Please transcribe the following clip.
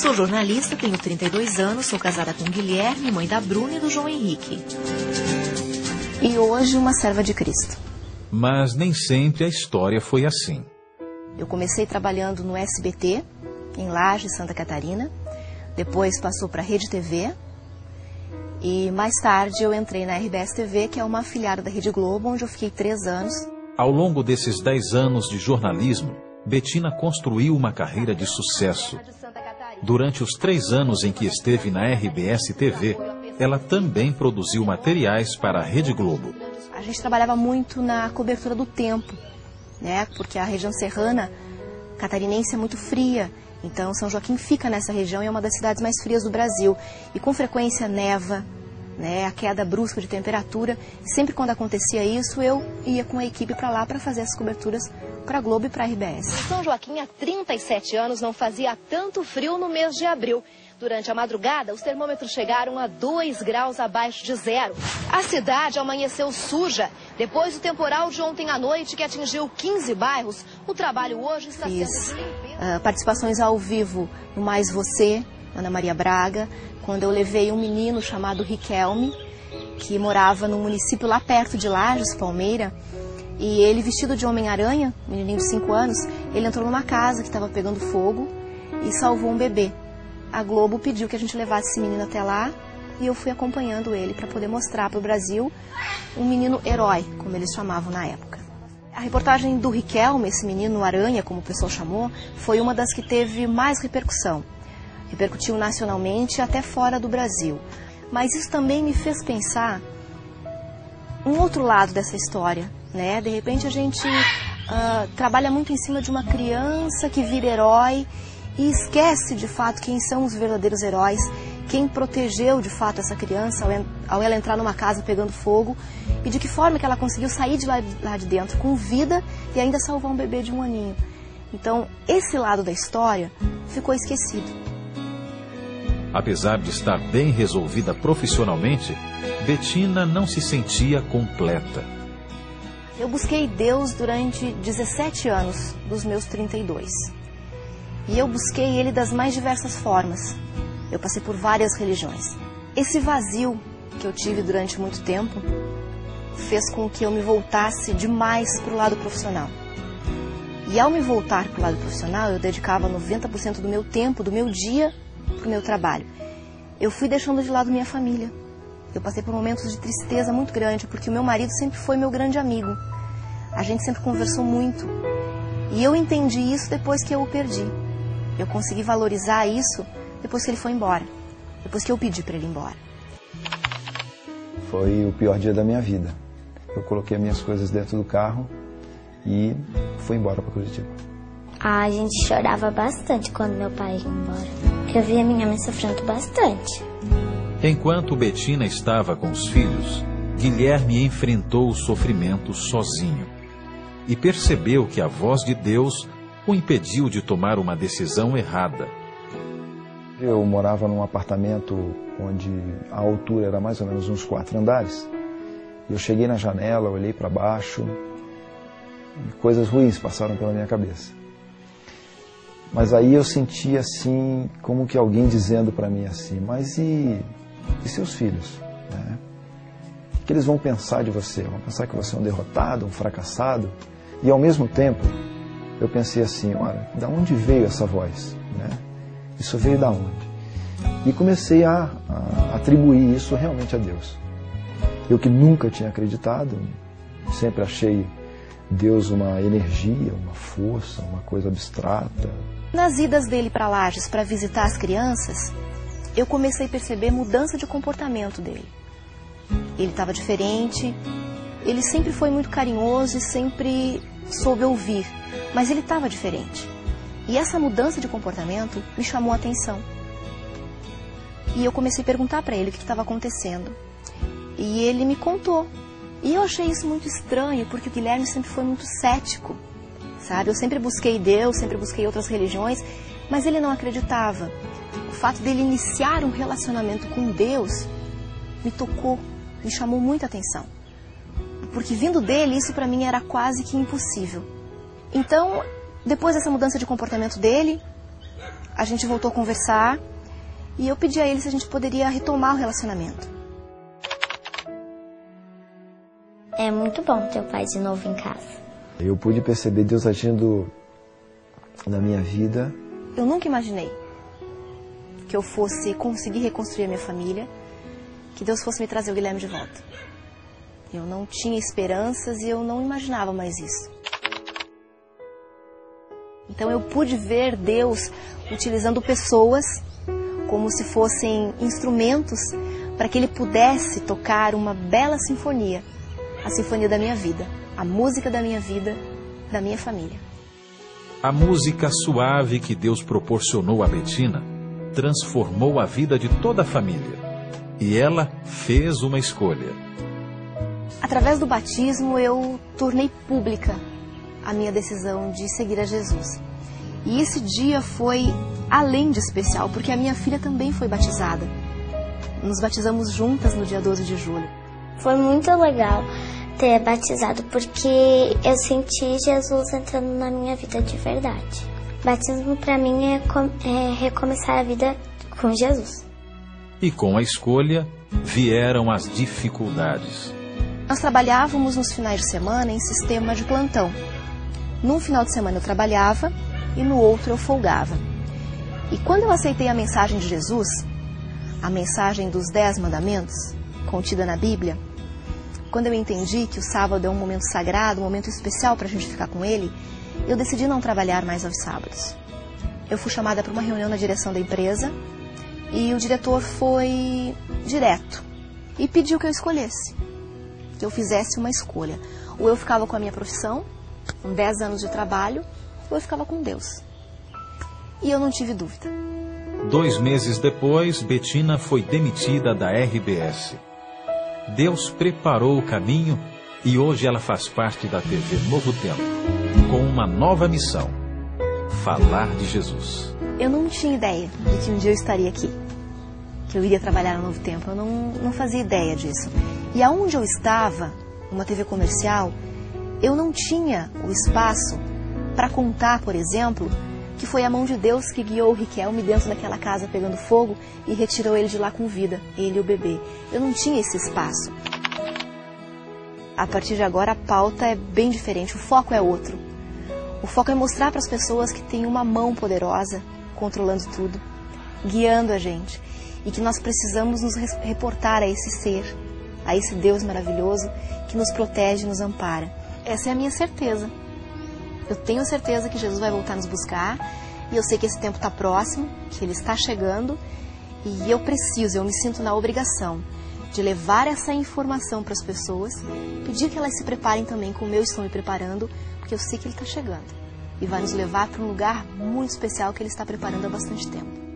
Sou jornalista, tenho 32 anos, sou casada com Guilherme, mãe da Bruna e do João Henrique. E hoje uma serva de Cristo. Mas nem sempre a história foi assim. Eu comecei trabalhando no SBT, em Lages, Santa Catarina. Depois passou para a Rede TV. E mais tarde eu entrei na RBS TV, que é uma afiliada da Rede Globo, onde eu fiquei 3 anos. Ao longo desses 10 anos de jornalismo, Betina construiu uma carreira de sucesso. Durante os 3 anos em que esteve na RBS TV, ela também produziu materiais para a Rede Globo. A gente trabalhava muito na cobertura do tempo, né? Porque a região serrana catarinense é muito fria. Então São Joaquim fica nessa região e é uma das cidades mais frias do Brasil. E com frequência neva, né? A queda brusca de temperatura. Sempre quando acontecia isso, eu ia com a equipe para lá para fazer as coberturas para a Globo e para a RBS. São Joaquim, há 37 anos, não fazia tanto frio no mês de abril. Durante a madrugada, os termômetros chegaram a 2 graus abaixo de zero. A cidade amanheceu suja. Depois do temporal de ontem à noite, que atingiu 15 bairros, o trabalho hoje está sendo... participações ao vivo no Mais Você, Ana Maria Braga, quando eu levei um menino chamado Riquelme, que morava num município lá perto de Lages, Palmeira, e ele, vestido de Homem-Aranha, um menininho de 5 anos, ele entrou numa casa que estava pegando fogo e salvou um bebê. A Globo pediu que a gente levasse esse menino até lá e eu fui acompanhando ele para poder mostrar para o Brasil um menino herói, como eles chamavam na época. A reportagem do Riquelme, esse menino aranha, como o pessoal chamou, foi uma das que teve mais repercussão. Repercutiu nacionalmente até fora do Brasil. Mas isso também me fez pensar um outro lado dessa história, né? De repente a gente trabalha muito em cima de uma criança que vira herói e esquece de fato quem são os verdadeiros heróis, quem protegeu de fato essa criança ao ela entrar numa casa pegando fogo e de que forma que ela conseguiu sair de lá de dentro com vida e ainda salvar um bebê de 1 aninho. Então esse lado da história ficou esquecido. Apesar de estar bem resolvida profissionalmente, Betina não se sentia completa. Eu busquei Deus durante 17 anos dos meus 32. E eu busquei Ele das mais diversas formas. Eu passei por várias religiões. Esse vazio que eu tive durante muito tempo fez com que eu me voltasse demais para o lado profissional. E ao me voltar para o lado profissional, eu dedicava 90% do meu tempo, do meu dia, para o meu trabalho. Eu fui deixando de lado minha família. Eu passei por momentos de tristeza muito grande, porque o meu marido sempre foi meu grande amigo. A gente sempre conversou muito. E eu entendi isso depois que eu o perdi. Eu consegui valorizar isso depois que ele foi embora. Depois que eu pedi para ele ir embora. Foi o pior dia da minha vida. Eu coloquei minhas coisas dentro do carro e fui embora para Curitiba. A gente chorava bastante quando meu pai ia embora. Porque eu via minha mãe sofrendo bastante. Enquanto Betina estava com os filhos, Guilherme enfrentou o sofrimento sozinho. E percebeu que a voz de Deus o impediu de tomar uma decisão errada. Eu morava num apartamento onde a altura era mais ou menos uns 4 andares. Eu cheguei na janela, olhei para baixo e coisas ruins passaram pela minha cabeça. Mas aí eu senti assim, como que alguém dizendo para mim assim, mas e seus filhos? Né? O que eles vão pensar de você? Vão pensar que você é um derrotado, um fracassado? E ao mesmo tempo, eu pensei assim, olha, da onde veio essa voz? Né? Isso veio da onde? E comecei a atribuir isso realmente a Deus. Eu que nunca tinha acreditado, sempre achei Deus uma energia, uma força, uma coisa abstrata. Nas idas dele para Lages para visitar as crianças, eu comecei a perceber mudança de comportamento dele. Ele estava diferente, ele sempre foi muito carinhoso e sempre soube ouvir, mas ele estava diferente. E essa mudança de comportamento me chamou a atenção. E eu comecei a perguntar para ele o que estava acontecendo. E ele me contou. E eu achei isso muito estranho, porque o Guilherme sempre foi muito cético, sabe? Eu sempre busquei Deus, sempre busquei outras religiões, mas ele não acreditava. O fato dele iniciar um relacionamento com Deus me tocou, me chamou muita atenção. Porque vindo dele, isso para mim era quase que impossível. Então, depois dessa mudança de comportamento dele, a gente voltou a conversar e eu pedi a ele se a gente poderia retomar o relacionamento. É muito bom ter o pai de novo em casa. Eu pude perceber Deus agindo na minha vida. Eu nunca imaginei que eu fosse conseguir reconstruir a minha família, que Deus fosse me trazer o Guilherme de volta. Eu não tinha esperanças e eu não imaginava mais isso. Então eu pude ver Deus utilizando pessoas como se fossem instrumentos para que Ele pudesse tocar uma bela sinfonia, a sinfonia da minha vida, a música da minha vida, da minha família. A música suave que Deus proporcionou a Betina transformou a vida de toda a família. E ela fez uma escolha. Através do batismo, eu tornei pública a minha decisão de seguir a Jesus. E esse dia foi além de especial, porque a minha filha também foi batizada. Nos batizamos juntas no dia 12 de julho. Foi muito legal ter batizado, porque eu senti Jesus entrando na minha vida de verdade. Batismo para mim é recomeçar a vida com Jesus. E com a escolha vieram as dificuldades. Nós trabalhávamos nos finais de semana em sistema de plantão. Num final de semana eu trabalhava e no outro eu folgava. E quando eu aceitei a mensagem de Jesus, a mensagem dos 10 mandamentos, contida na Bíblia, quando eu entendi que o sábado é um momento sagrado, um momento especial para a gente ficar com Ele, eu decidi não trabalhar mais aos sábados. Eu fui chamada para uma reunião na direção da empresa e o diretor foi direto e pediu que eu escolhesse, que eu fizesse uma escolha. Ou eu ficava com a minha profissão, com 10 anos de trabalho, ou eu ficava com Deus. E eu não tive dúvida. 2 meses depois, Betina foi demitida da RBS. Deus preparou o caminho e hoje ela faz parte da TV Novo Tempo, com uma nova missão: falar de Jesus. Eu não tinha ideia de que um dia eu estaria aqui, que eu iria trabalhar no Novo Tempo. Eu não fazia ideia disso. E aonde eu estava, numa TV comercial, eu não tinha o espaço para contar, por exemplo, que foi a mão de Deus que guiou o Riquelme dentro daquela casa pegando fogo e retirou ele de lá com vida, ele e o bebê. Eu não tinha esse espaço. A partir de agora a pauta é bem diferente, o foco é outro. O foco é mostrar para as pessoas que tem uma mão poderosa controlando tudo, guiando a gente, e que nós precisamos nos reportar a esse ser, a esse Deus maravilhoso que nos protege e nos ampara. Essa é a minha certeza. Eu tenho certeza que Jesus vai voltar nos buscar e eu sei que esse tempo está próximo, que Ele está chegando e eu me sinto na obrigação de levar essa informação para as pessoas, pedir que elas se preparem também como eu estou me preparando, porque eu sei que Ele está chegando e vai nos levar para um lugar muito especial que Ele está preparando há bastante tempo.